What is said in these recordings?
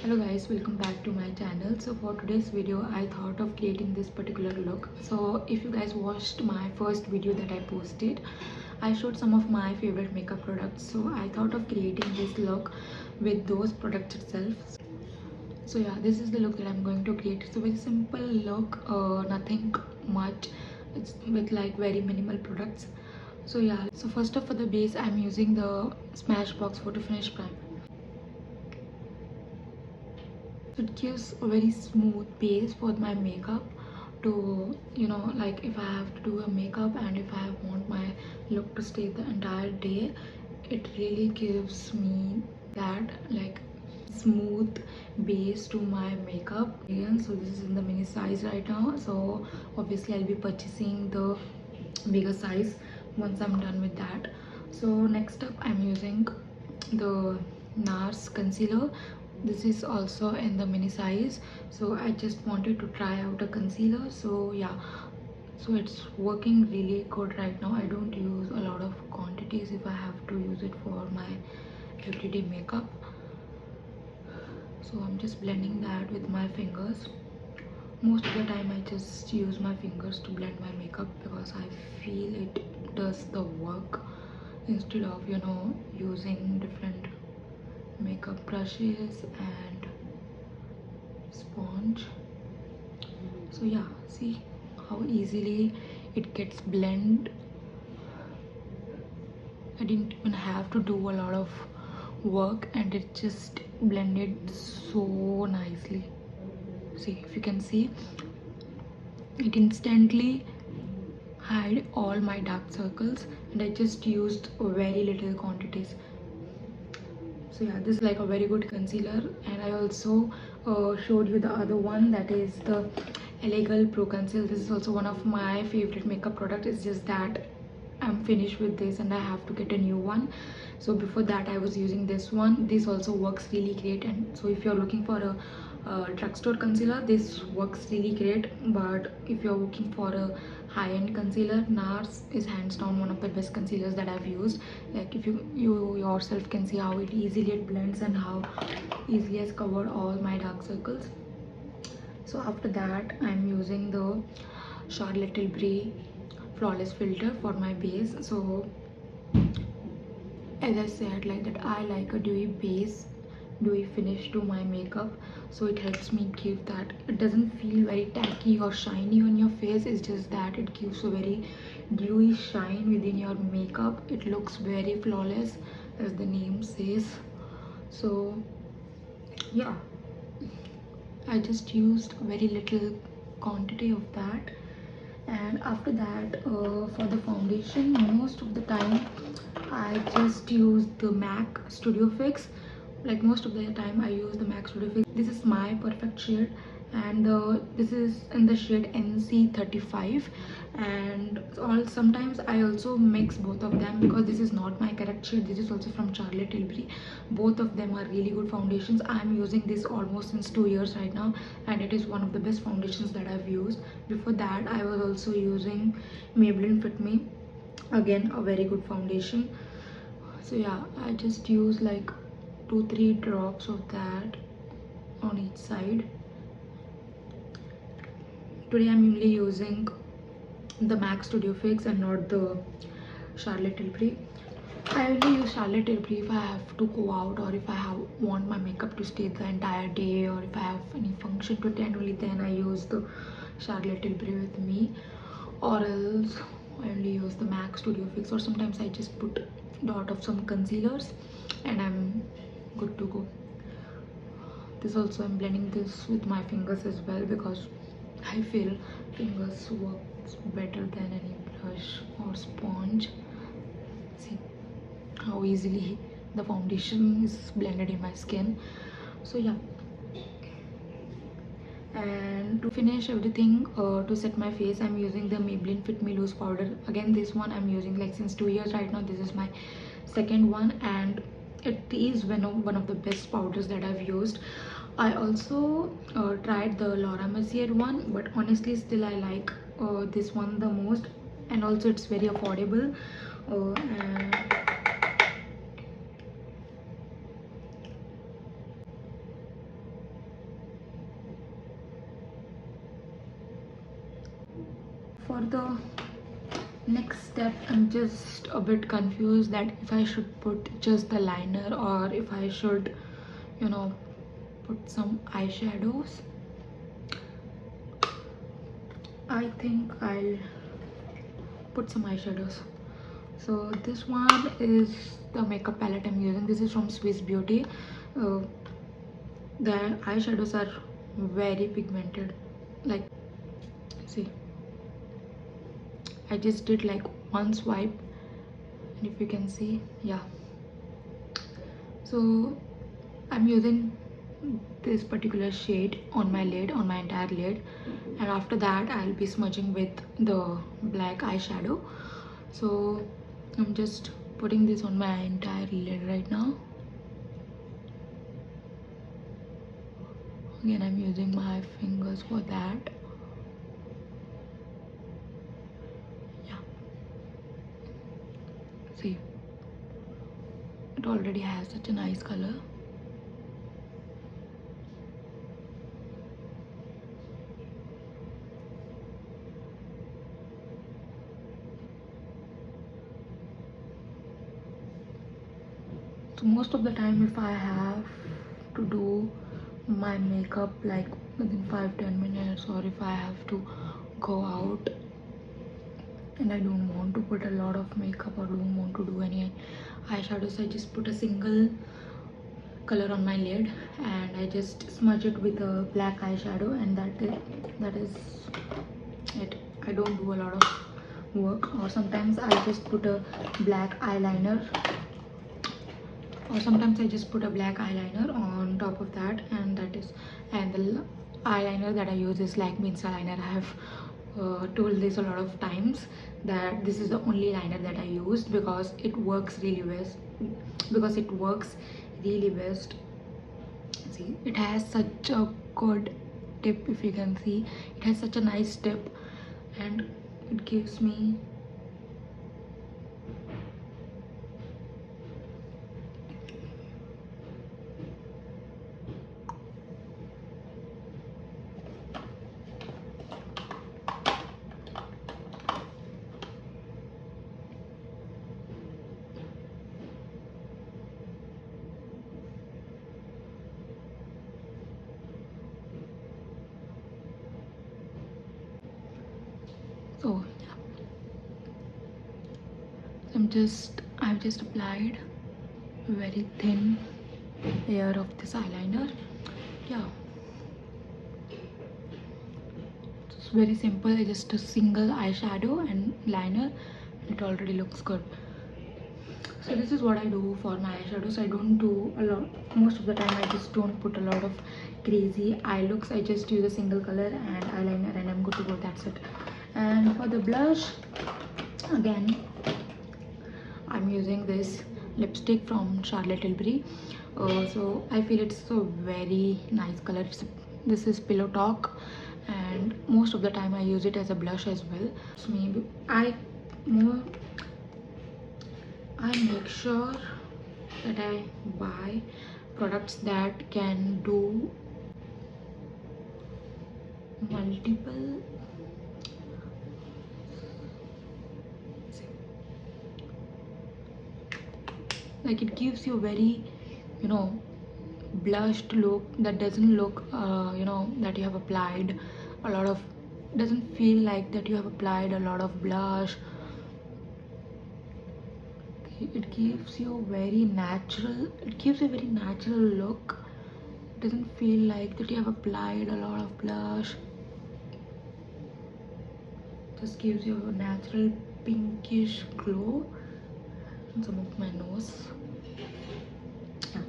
Hello guys, welcome back to my channel. So for today's video I thought of creating this particular look. So if you guys watched my first video that I posted, I showed some of my favorite makeup products. So I thought of creating this look with those products itself. So yeah, this is the look that I'm going to create. It's a very simple look, nothing much. It's with like very minimal products. So yeah, so first up for the base I'm using the Smashbox Photo Finish Primer. It gives a very smooth base for my makeup to, like if I have to do a makeup and if I want my look to stay the entire day, it really gives me that like smooth base to my makeup. And so this is in the mini size right now, so obviously I'll be purchasing the bigger size once I'm done with that. So next up I'm using the NARS concealer. This is also in the mini size, so I just wanted to try out a concealer. So yeah, so it's working really good right now. I don't use a lot of quantities if I have to use it for my everyday makeup. So I'm just blending that with my fingers. Most of the time I just use my fingers to blend my makeup because I feel it does the work instead of using different makeup brushes and sponge. So yeah, see how easily it gets blend. I didn't even have to do a lot of work and it just blended so nicely. See, if you can see, it instantly hide all my dark circles and I just used very little quantities. So yeah, this is like a very good concealer. And I also showed you the other one, that is the Illegal Pro Conceal. This is also one of my favorite makeup products. It's just that I'm finished with this and I have to get a new one. So before that I was using this one. This also works really great, and so if you're looking for a drugstore concealer, this works really great. But if you're looking for a high-end concealer, NARS is hands down one of the best concealers that I've used. Like if you yourself can see how it easily blends and how easily has covered all my dark circles. So after that I'm using the Charlotte Tilbury Flawless Filter for my base. So as I said, like that I like a dewy base, dewy finish to my makeup, so it helps me give that. It doesn't feel very tacky or shiny on your face, it's just that it gives a very dewy shine within your makeup. It looks very flawless as the name says. So yeah, I just used very little quantity of that. And after that, for the foundation, most of the time I just use the MAC Studio Fix. Like most of the time I use the MAC Studio Fix. This is my perfect shade, and this is in the shade NC35. And sometimes I also mix both of them because this is not my correct shade. This is also from Charlotte Tilbury. Both of them are really good foundations. I'm using this almost since 2 years right now, and it is one of the best foundations that I've used. Before that I was also using Maybelline Fit Me, again a very good foundation. So yeah, I just use like 2-3 drops of that on each side. Today I'm only using the MAC Studio Fix and not the Charlotte Tilbury. I only use Charlotte Tilbury if I have to go out, or if I want my makeup to stay the entire day, or if I have any function to attend, only then I use the Charlotte Tilbury with me. Or else I only use the MAC Studio Fix, or sometimes I just put dot of some concealers and I'm good to go. This also I'm blending this with my fingers as well because I feel fingers works better than any brush or sponge. See how easily the foundation is blended in my skin. So yeah, and to finish everything, to set my face, I'm using the Maybelline Fit Me Loose powder. Again, this one I'm using like since 2 years right now. This is my second one, and it is one of the best powders that I've used. I also tried the Laura Mercier one, but honestly still I like this one the most, and also it's very affordable. And For the next step, I'm just a bit confused that if I should put just the liner or if I should, you know, put some eyeshadows. I think I'll put some eyeshadows. So this one is the makeup palette I'm using. This is from Swiss Beauty. uh, the eyeshadows are very pigmented, like, see, I just did like one swipe, and if you can see, yeah. So I'm using this particular shade on my lid, on my entire lid, and after that I'll be smudging with the black eyeshadow. So I'm just putting this on my entire lid right now. Again, I'm using my fingers for that. Yeah, see, it already has such a nice color. So most of the time, if I have to do my makeup like within 5-10 minutes, or if I have to go out and I don't want to put a lot of makeup or don't want to do any eyeshadows, I just put a single color on my lid and I just smudge it with a black eyeshadow, and that is it. I don't do a lot of work. Or sometimes I just put a black eyeliner, or sometimes I just put a black eyeliner on top of that, and the eyeliner that I use is Lakme eyeliner. I have told this a lot of times that this is the only liner that I used because it works really best. See, it has such a good tip. If you can see, it has such a nice tip, and it gives me so yeah. I've just applied very thin layer of this eyeliner. Yeah, it's very simple. Just a single eyeshadow and liner, it already looks good. So this is what I do for my eyeshadows. I don't do a lot. Most of the time I just don't put a lot of crazy eye looks. I just use a single color and eyeliner and I'm good to go. That's it. And for the blush, again, I'm using this lipstick from Charlotte Tilbury. So I feel it's a very nice color. This is Pillow Talk, and most of the time I use it as a blush as well. So maybe more I make sure that I buy products that can do multiple, like it gives you very, you know, blushed look that doesn't look you know, that you have applied a lot of, doesn't feel like that you have applied a lot of blush. It gives you very natural, it gives a very natural look. It doesn't feel like that you have applied a lot of blush. Just gives you a natural pinkish glow on some of my nose. Yeah.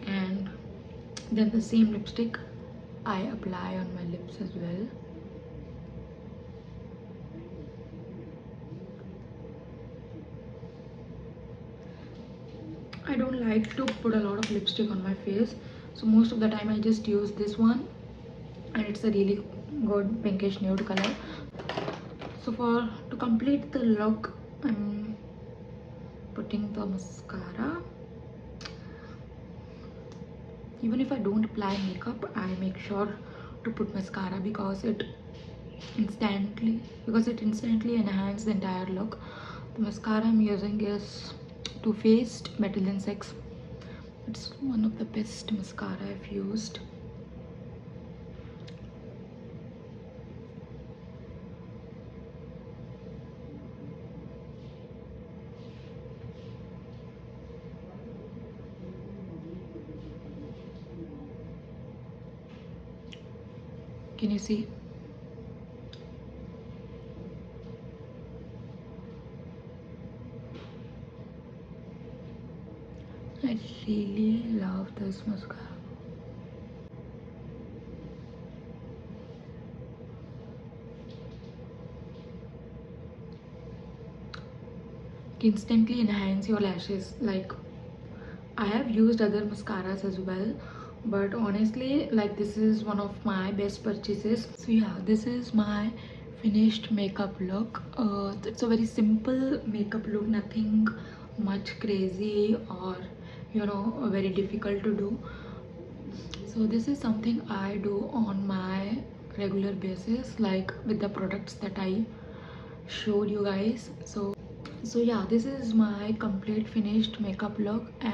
And then the same lipstick I apply on my lips as well. I don't like to put a lot of lipstick on my face, so most of the time I just use this one, and it's a really good pinkish nude color. So to complete the look, I'm putting the mascara. Even if I don't apply makeup, I make sure to put mascara because it instantly, because it instantly enhances the entire look. The mascara I'm using is Too Faced Metal Insects. It's one of the best mascara I've used. Can you see? I really love this mascara. It instantly enhance your lashes. Like, I have used other mascaras as well, but honestly, like, this is one of my best purchases. So yeah, this is my finished makeup look. It's a very simple makeup look, nothing much crazy or very difficult to do. So this is something I do on my regular basis, like with the products that I showed you guys. So yeah, this is my complete finished makeup look. And